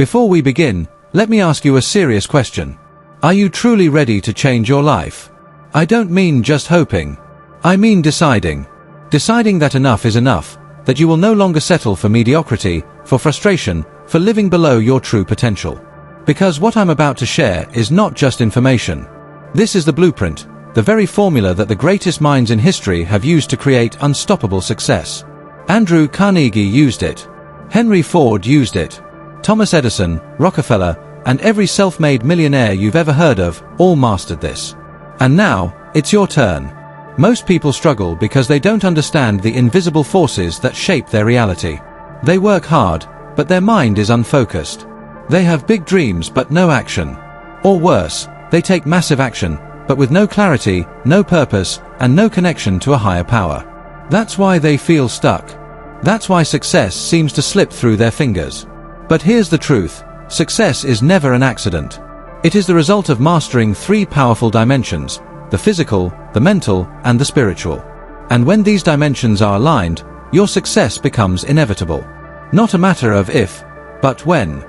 Before we begin, let me ask you a serious question. Are you truly ready to change your life? I don't mean just hoping. I mean deciding. Deciding that enough is enough, that you will no longer settle for mediocrity, for frustration, for living below your true potential. Because what I'm about to share is not just information. This is the blueprint, the very formula that the greatest minds in history have used to create unstoppable success. Andrew Carnegie used it. Henry Ford used it. Thomas Edison, Rockefeller, and every self-made millionaire you've ever heard of all mastered this. And now, it's your turn. Most people struggle because they don't understand the invisible forces that shape their reality. They work hard, but their mind is unfocused. They have big dreams but no action. Or worse, they take massive action, but with no clarity, no purpose, and no connection to a higher power. That's why they feel stuck. That's why success seems to slip through their fingers. But here's the truth. Success is never an accident. It is the result of mastering three powerful dimensions: the physical, the mental, and the spiritual. And when these dimensions are aligned, your success becomes inevitable. Not a matter of if, but when.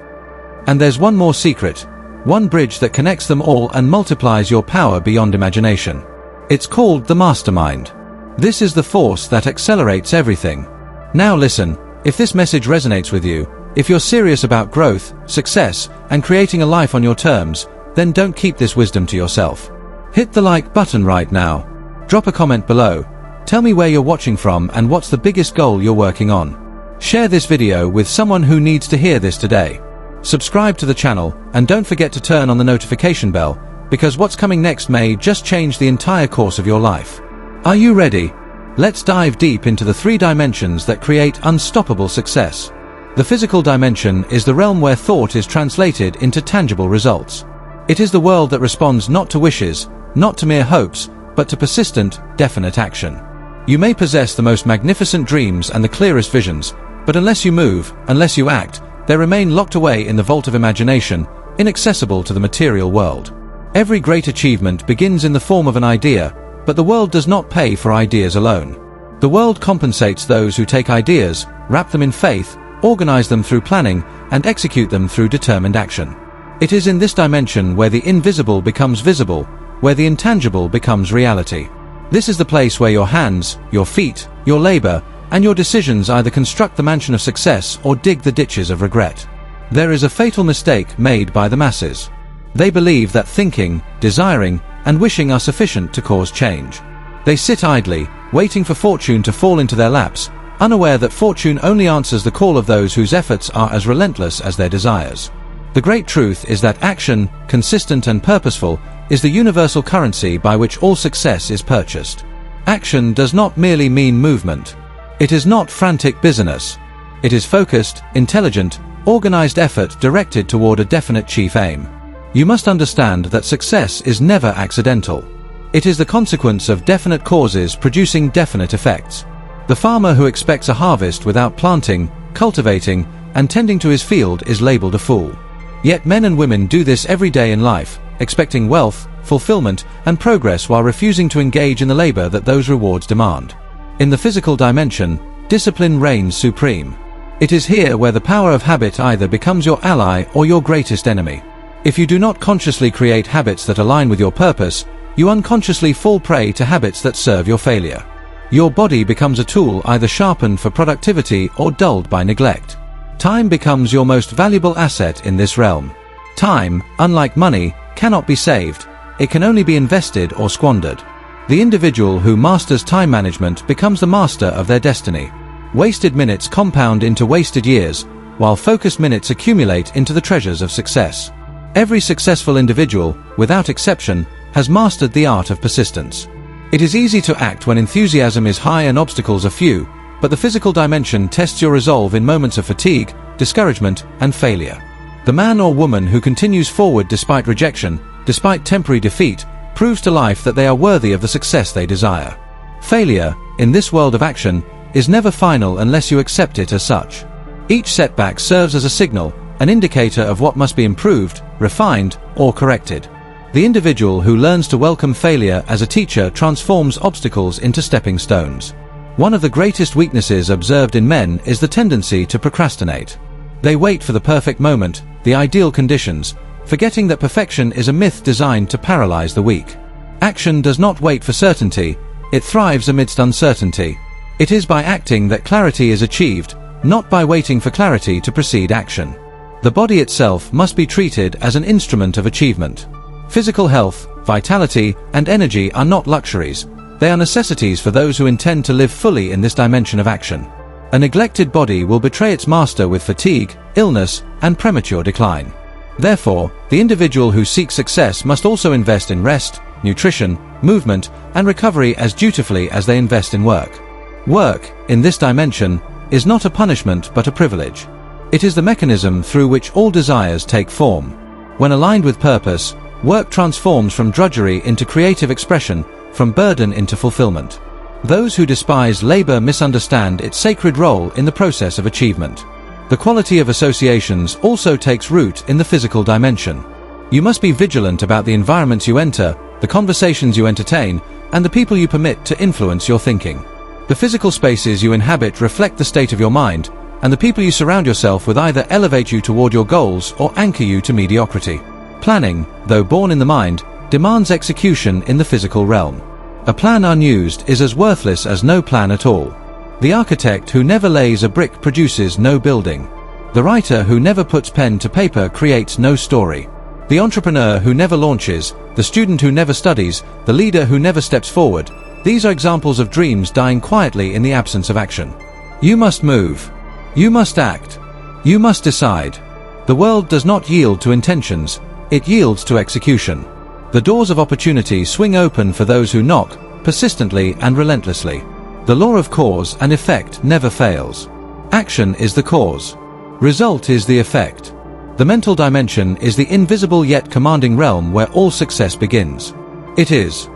And there's one more secret, one bridge that connects them all and multiplies your power beyond imagination. It's called the Mastermind. This is the force that accelerates everything. Now listen, if this message resonates with you, if you're serious about growth, success, and creating a life on your terms, then don't keep this wisdom to yourself. Hit the like button right now. Drop a comment below. Tell me where you're watching from and what's the biggest goal you're working on. Share this video with someone who needs to hear this today. Subscribe to the channel and don't forget to turn on the notification bell, because what's coming next may just change the entire course of your life. Are you ready? Let's dive deep into the three dimensions that create unstoppable success. The physical dimension is the realm where thought is translated into tangible results. It is the world that responds not to wishes, not to mere hopes, but to persistent, definite action. You may possess the most magnificent dreams and the clearest visions, but unless you move, unless you act, they remain locked away in the vault of imagination, inaccessible to the material world. Every great achievement begins in the form of an idea, but the world does not pay for ideas alone. The world compensates those who take ideas, wrap them in faith, organize them through planning, and execute them through determined action. It is in this dimension where the invisible becomes visible, where the intangible becomes reality. This is the place where your hands, your feet, your labor, and your decisions either construct the mansion of success or dig the ditches of regret. There is a fatal mistake made by the masses. They believe that thinking, desiring, and wishing are sufficient to cause change. They sit idly, waiting for fortune to fall into their laps, unaware that fortune only answers the call of those whose efforts are as relentless as their desires. The great truth is that action, consistent and purposeful, is the universal currency by which all success is purchased. Action does not merely mean movement. It is not frantic business. It is focused, intelligent, organized effort directed toward a definite chief aim. You must understand that success is never accidental. It is the consequence of definite causes producing definite effects. The farmer who expects a harvest without planting, cultivating, and tending to his field is labeled a fool. Yet men and women do this every day in life, expecting wealth, fulfillment, and progress while refusing to engage in the labor that those rewards demand. In the physical dimension, discipline reigns supreme. It is here where the power of habit either becomes your ally or your greatest enemy. If you do not consciously create habits that align with your purpose, you unconsciously fall prey to habits that serve your failure. Your body becomes a tool either sharpened for productivity or dulled by neglect. Time becomes your most valuable asset in this realm. Time, unlike money, cannot be saved. It can only be invested or squandered. The individual who masters time management becomes the master of their destiny. Wasted minutes compound into wasted years, while focused minutes accumulate into the treasures of success. Every successful individual, without exception, has mastered the art of persistence. It is easy to act when enthusiasm is high and obstacles are few, but the physical dimension tests your resolve in moments of fatigue, discouragement, and failure. The man or woman who continues forward despite rejection, despite temporary defeat, proves to life that they are worthy of the success they desire. Failure, in this world of action, is never final unless you accept it as such. Each setback serves as a signal, an indicator of what must be improved, refined, or corrected. The individual who learns to welcome failure as a teacher transforms obstacles into stepping stones. One of the greatest weaknesses observed in men is the tendency to procrastinate. They wait for the perfect moment, the ideal conditions, forgetting that perfection is a myth designed to paralyze the weak. Action does not wait for certainty, it thrives amidst uncertainty. It is by acting that clarity is achieved, not by waiting for clarity to precede action. The body itself must be treated as an instrument of achievement. Physical health, vitality, and energy are not luxuries, they are necessities for those who intend to live fully in this dimension of action. A neglected body will betray its master with fatigue, illness, and premature decline. Therefore, the individual who seeks success must also invest in rest, nutrition, movement, and recovery as dutifully as they invest in work. Work, in this dimension, is not a punishment but a privilege. It is the mechanism through which all desires take form. When aligned with purpose, work transforms from drudgery into creative expression, from burden into fulfillment. Those who despise labor misunderstand its sacred role in the process of achievement. The quality of associations also takes root in the physical dimension. You must be vigilant about the environments you enter, the conversations you entertain, and the people you permit to influence your thinking. The physical spaces you inhabit reflect the state of your mind, and the people you surround yourself with either elevate you toward your goals or anchor you to mediocrity. Planning, though born in the mind, demands execution in the physical realm. A plan unused is as worthless as no plan at all. The architect who never lays a brick produces no building. The writer who never puts pen to paper creates no story. The entrepreneur who never launches, the student who never studies, the leader who never steps forward, these are examples of dreams dying quietly in the absence of action. You must move. You must act. You must decide. The world does not yield to intentions, it yields to execution. The doors of opportunity swing open for those who knock, persistently and relentlessly. The law of cause and effect never fails. Action is the cause. Result is the effect. The mental dimension is the invisible yet commanding realm where all success begins. It is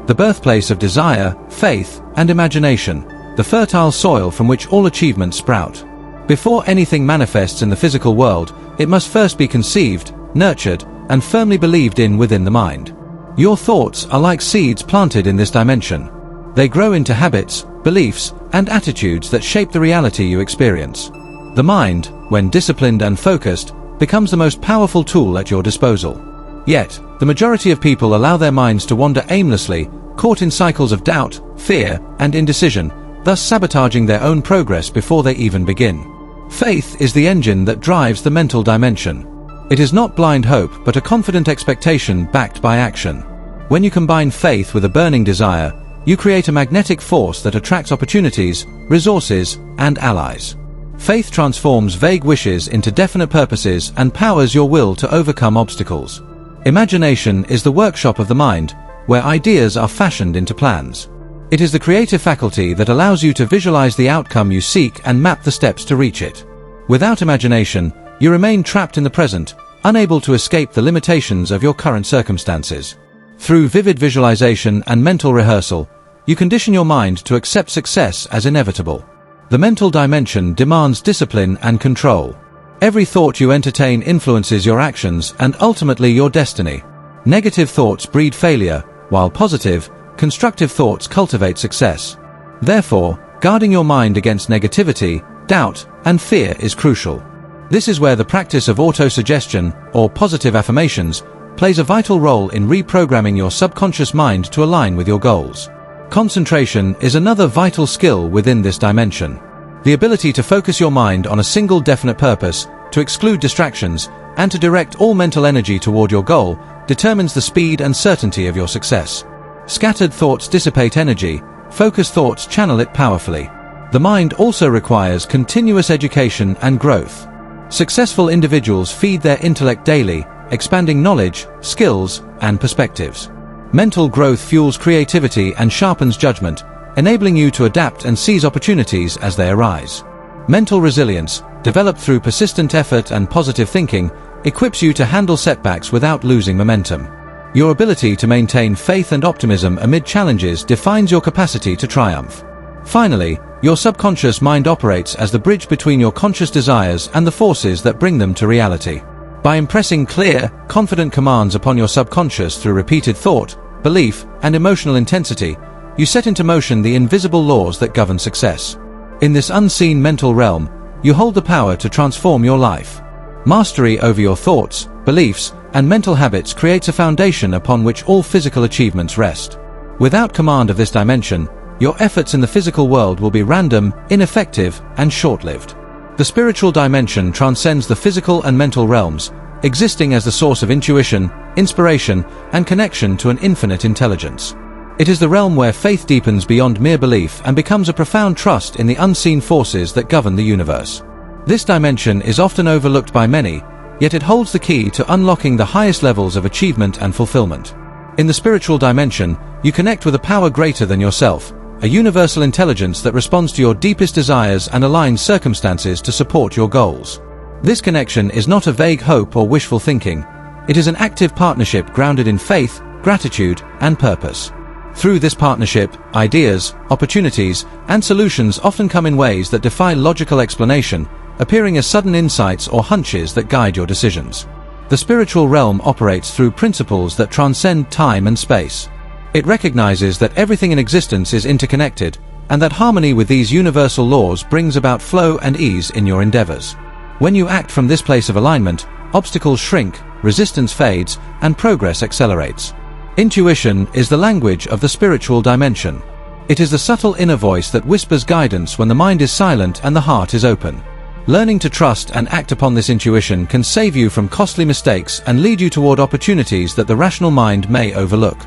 the birthplace of desire, faith, and imagination, the fertile soil from which all achievements sprout. Before anything manifests in the physical world, it must first be conceived, nurtured, and firmly believed in within the mind. Your thoughts are like seeds planted in this dimension. They grow into habits, beliefs, and attitudes that shape the reality you experience. The mind, when disciplined and focused, becomes the most powerful tool at your disposal. Yet, the majority of people allow their minds to wander aimlessly, caught in cycles of doubt, fear, and indecision, thus sabotaging their own progress before they even begin. Faith is the engine that drives the mental dimension. It is not blind hope but a confident expectation backed by action. When you combine faith with a burning desire, you create a magnetic force that attracts opportunities, resources, and allies. Faith transforms vague wishes into definite purposes and powers your will to overcome obstacles. Imagination is the workshop of the mind, where ideas are fashioned into plans. It is the creative faculty that allows you to visualize the outcome you seek and map the steps to reach it. Without imagination, you remain trapped in the present, unable to escape the limitations of your current circumstances. Through vivid visualization and mental rehearsal, you condition your mind to accept success as inevitable. The mental dimension demands discipline and control. Every thought you entertain influences your actions and ultimately your destiny. Negative thoughts breed failure, while positive, constructive thoughts cultivate success. Therefore, guarding your mind against negativity, doubt, and fear is crucial. This is where the practice of autosuggestion, or positive affirmations, plays a vital role in reprogramming your subconscious mind to align with your goals. Concentration is another vital skill within this dimension. The ability to focus your mind on a single definite purpose, to exclude distractions, and to direct all mental energy toward your goal, determines the speed and certainty of your success. Scattered thoughts dissipate energy, focused thoughts channel it powerfully. The mind also requires continuous education and growth. Successful individuals feed their intellect daily, expanding knowledge, skills, and perspectives. Mental growth fuels creativity and sharpens judgment, enabling you to adapt and seize opportunities as they arise. Mental resilience, developed through persistent effort and positive thinking, equips you to handle setbacks without losing momentum. Your ability to maintain faith and optimism amid challenges defines your capacity to triumph. Finally, your subconscious mind operates as the bridge between your conscious desires and the forces that bring them to reality. By impressing clear, confident commands upon your subconscious through repeated thought, belief, and emotional intensity, you set into motion the invisible laws that govern success. In this unseen mental realm, you hold the power to transform your life. Mastery over your thoughts, beliefs, and mental habits creates a foundation upon which all physical achievements rest. Without command of this dimension, your efforts in the physical world will be random, ineffective, and short-lived. The spiritual dimension transcends the physical and mental realms, existing as the source of intuition, inspiration, and connection to an infinite intelligence. It is the realm where faith deepens beyond mere belief and becomes a profound trust in the unseen forces that govern the universe. This dimension is often overlooked by many, yet it holds the key to unlocking the highest levels of achievement and fulfillment. In the spiritual dimension, you connect with a power greater than yourself, a universal intelligence that responds to your deepest desires and aligns circumstances to support your goals. This connection is not a vague hope or wishful thinking. It is an active partnership grounded in faith, gratitude, and purpose. Through this partnership, ideas, opportunities, and solutions often come in ways that defy logical explanation, appearing as sudden insights or hunches that guide your decisions. The spiritual realm operates through principles that transcend time and space. It recognizes that everything in existence is interconnected, and that harmony with these universal laws brings about flow and ease in your endeavors. When you act from this place of alignment, obstacles shrink, resistance fades, and progress accelerates. Intuition is the language of the spiritual dimension. It is the subtle inner voice that whispers guidance when the mind is silent and the heart is open. Learning to trust and act upon this intuition can save you from costly mistakes and lead you toward opportunities that the rational mind may overlook.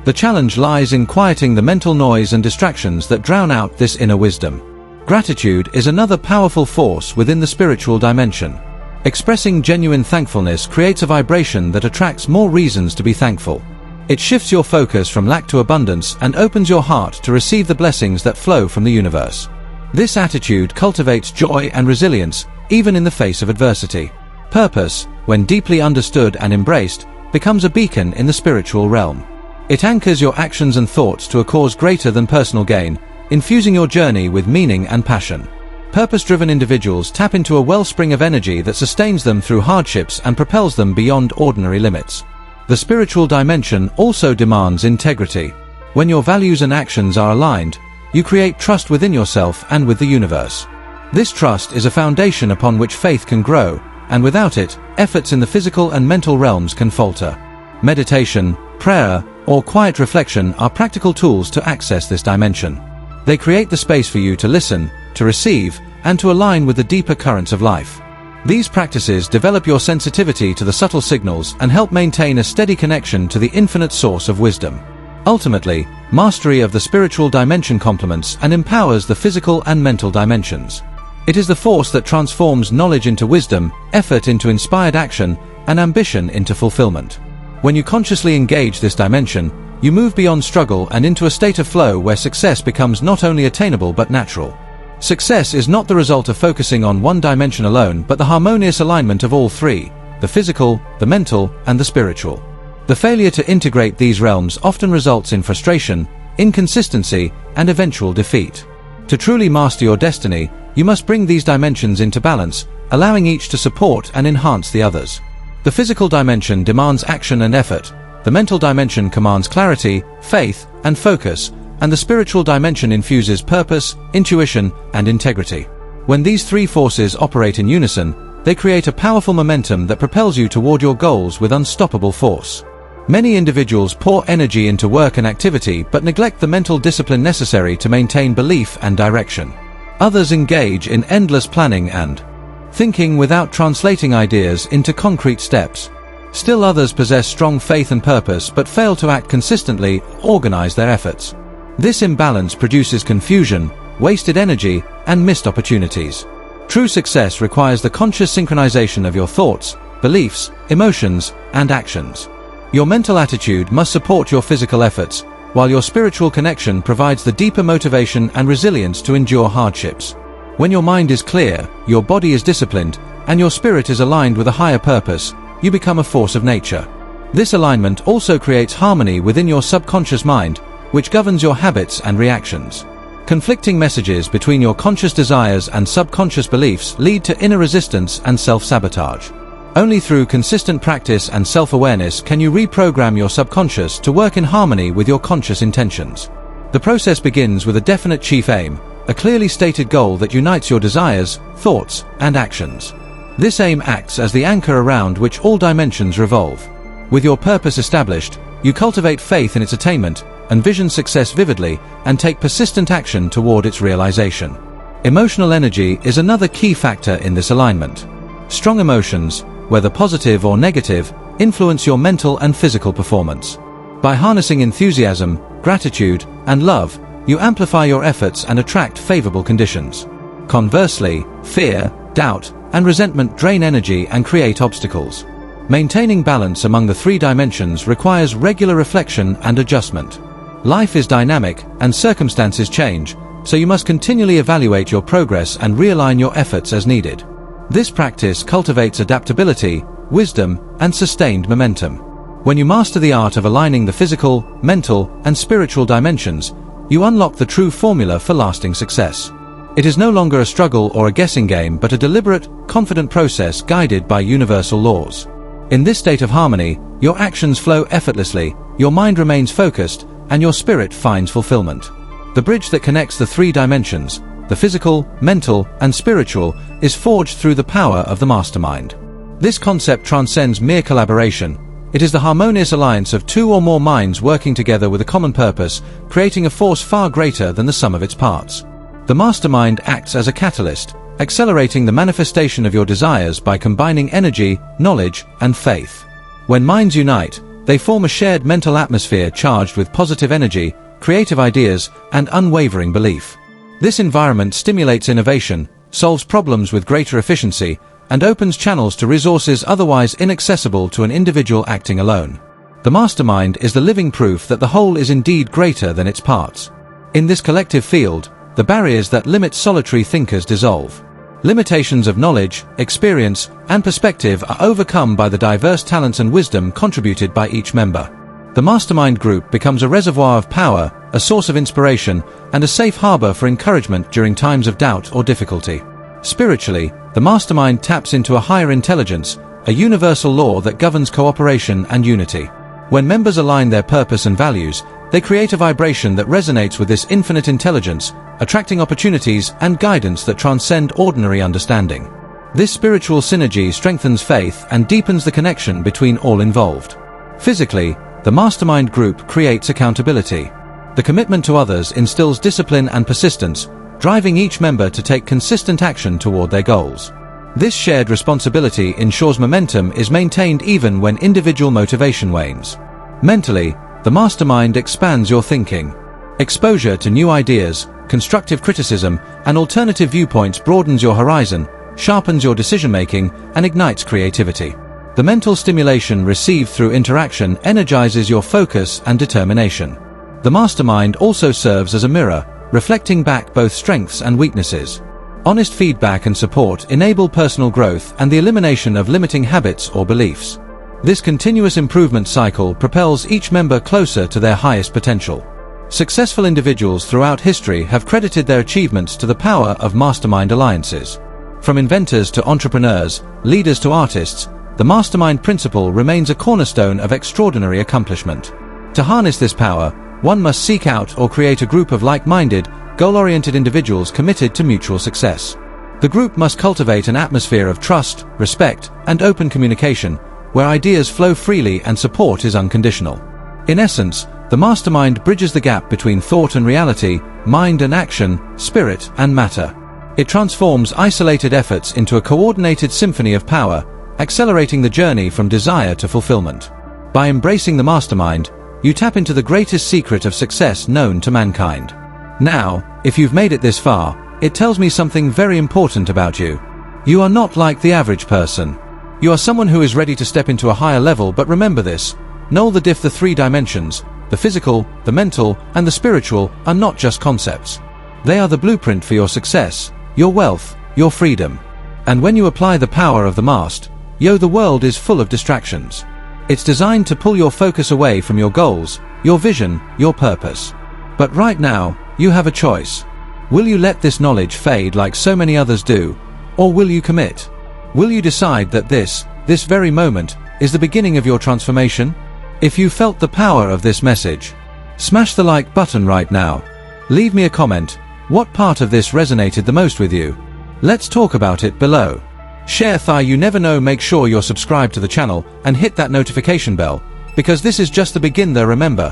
The challenge lies in quieting the mental noise and distractions that drown out this inner wisdom. Gratitude is another powerful force within the spiritual dimension. Expressing genuine thankfulness creates a vibration that attracts more reasons to be thankful. It shifts your focus from lack to abundance and opens your heart to receive the blessings that flow from the universe. This attitude cultivates joy and resilience, even in the face of adversity. Purpose, when deeply understood and embraced, becomes a beacon in the spiritual realm. It anchors your actions and thoughts to a cause greater than personal gain, infusing your journey with meaning and passion. Purpose-driven individuals tap into a wellspring of energy that sustains them through hardships and propels them beyond ordinary limits. The spiritual dimension also demands integrity. When your values and actions are aligned, you create trust within yourself and with the universe. This trust is a foundation upon which faith can grow, and without it, efforts in the physical and mental realms can falter. Meditation, prayer, or quiet reflection are practical tools to access this dimension. They create the space for you to listen, to receive, and to align with the deeper currents of life. These practices develop your sensitivity to the subtle signals and help maintain a steady connection to the infinite source of wisdom. Ultimately, mastery of the spiritual dimension complements and empowers the physical and mental dimensions. It is the force that transforms knowledge into wisdom, effort into inspired action, and ambition into fulfillment. When you consciously engage this dimension, you move beyond struggle and into a state of flow where success becomes not only attainable but natural. Success is not the result of focusing on one dimension alone, but the harmonious alignment of all three: the physical, the mental, and the spiritual. The failure to integrate these realms often results in frustration, inconsistency, and eventual defeat. To truly master your destiny, you must bring these dimensions into balance, allowing each to support and enhance the others. The physical dimension demands action and effort, the mental dimension commands clarity, faith, and focus, and the spiritual dimension infuses purpose, intuition, and integrity. When these three forces operate in unison, they create a powerful momentum that propels you toward your goals with unstoppable force. Many individuals pour energy into work and activity but neglect the mental discipline necessary to maintain belief and direction. Others engage in endless planning and thinking without translating ideas into concrete steps. Still others possess strong faith and purpose but fail to act consistently, organize their efforts. This imbalance produces confusion, wasted energy, and missed opportunities. True success requires the conscious synchronization of your thoughts, beliefs, emotions, and actions. Your mental attitude must support your physical efforts, while your spiritual connection provides the deeper motivation and resilience to endure hardships. When your mind is clear, your body is disciplined, and your spirit is aligned with a higher purpose, you become a force of nature. This alignment also creates harmony within your subconscious mind, which governs your habits and reactions. Conflicting messages between your conscious desires and subconscious beliefs lead to inner resistance and self-sabotage. Only through consistent practice and self-awareness can you reprogram your subconscious to work in harmony with your conscious intentions. The process begins with a definite chief aim, a clearly stated goal that unites your desires, thoughts, and actions. This aim acts as the anchor around which all dimensions revolve. With your purpose established, you cultivate faith in its attainment, envision success vividly, and take persistent action toward its realization. Emotional energy is another key factor in this alignment. Strong emotions, whether positive or negative, influence your mental and physical performance. By harnessing enthusiasm, gratitude, and love, you amplify your efforts and attract favorable conditions. Conversely, fear, doubt, and resentment drain energy and create obstacles. Maintaining balance among the three dimensions requires regular reflection and adjustment. Life is dynamic, and circumstances change, so you must continually evaluate your progress and realign your efforts as needed. This practice cultivates adaptability, wisdom, and sustained momentum. When you master the art of aligning the physical, mental, and spiritual dimensions, you unlock the true formula for lasting success. It is no longer a struggle or a guessing game, but a deliberate, confident process guided by universal laws. In this state of harmony, your actions flow effortlessly, your mind remains focused, and your spirit finds fulfillment. The bridge that connects the three dimensions, the physical, mental, and spiritual, is forged through the power of the mastermind. This concept transcends mere collaboration. It is the harmonious alliance of two or more minds working together with a common purpose, creating a force far greater than the sum of its parts. The mastermind acts as a catalyst, accelerating the manifestation of your desires by combining energy, knowledge, and faith. When minds unite, they form a shared mental atmosphere charged with positive energy, creative ideas, and unwavering belief. This environment stimulates innovation, solves problems with greater efficiency, and opens channels to resources otherwise inaccessible to an individual acting alone. The mastermind is the living proof that the whole is indeed greater than its parts. In this collective field, the barriers that limit solitary thinkers dissolve. Limitations of knowledge, experience, and perspective are overcome by the diverse talents and wisdom contributed by each member. The mastermind group becomes a reservoir of power, a source of inspiration, and a safe harbor for encouragement during times of doubt or difficulty. Spiritually, the mastermind taps into a higher intelligence, a universal law that governs cooperation and unity. When members align their purpose and values, they create a vibration that resonates with this infinite intelligence, attracting opportunities and guidance that transcend ordinary understanding. This spiritual synergy strengthens faith and deepens the connection between all involved. Physically, the mastermind group creates accountability. The commitment to others instills discipline and persistence, driving each member to take consistent action toward their goals. This shared responsibility ensures momentum is maintained even when individual motivation wanes. Mentally, the mastermind expands your thinking. Exposure to new ideas, constructive criticism, and alternative viewpoints broadens your horizon, sharpens your decision-making, and ignites creativity. The mental stimulation received through interaction energizes your focus and determination. The mastermind also serves as a mirror, reflecting back both strengths and weaknesses. Honest feedback and support enable personal growth and the elimination of limiting habits or beliefs. This continuous improvement cycle propels each member closer to their highest potential. Successful individuals throughout history have credited their achievements to the power of mastermind alliances. From inventors to entrepreneurs, leaders to artists, the mastermind principle remains a cornerstone of extraordinary accomplishment. To harness this power, one must seek out or create a group of like-minded, goal-oriented individuals committed to mutual success. The group must cultivate an atmosphere of trust, respect, and open communication, where ideas flow freely and support is unconditional. In essence, the mastermind bridges the gap between thought and reality, mind and action, spirit and matter. It transforms isolated efforts into a coordinated symphony of power, accelerating the journey from desire to fulfillment. By embracing the mastermind, you tap into the greatest secret of success known to mankind. Now, if you've made it this far, it tells me something very important about you. You are not like the average person. You are someone who is ready to step into a higher level, but remember this, know the three dimensions, the physical, the mental, and the spiritual, are not just concepts. They are the blueprint for your success, your wealth, your freedom. And when you apply the power of the mast, the world is full of distractions. It's designed to pull your focus away from your goals, your vision, your purpose. But right now, you have a choice. Will you let this knowledge fade like so many others do, or will you commit? Will you decide that this very moment, is the beginning of your transformation? If you felt the power of this message, smash the like button right now. Leave me a comment, What part of this resonated the most with you? Let's talk about it below. Share you never know. Make sure you're subscribed to the channel and hit that notification bell, because this is just the beginning. Remember,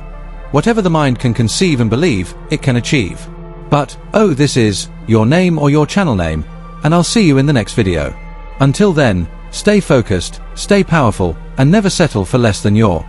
whatever the mind can conceive and believe, it can achieve. But, this is your name or your channel name, and I'll see you in the next video. Until then, stay focused, stay powerful, and never settle for less than your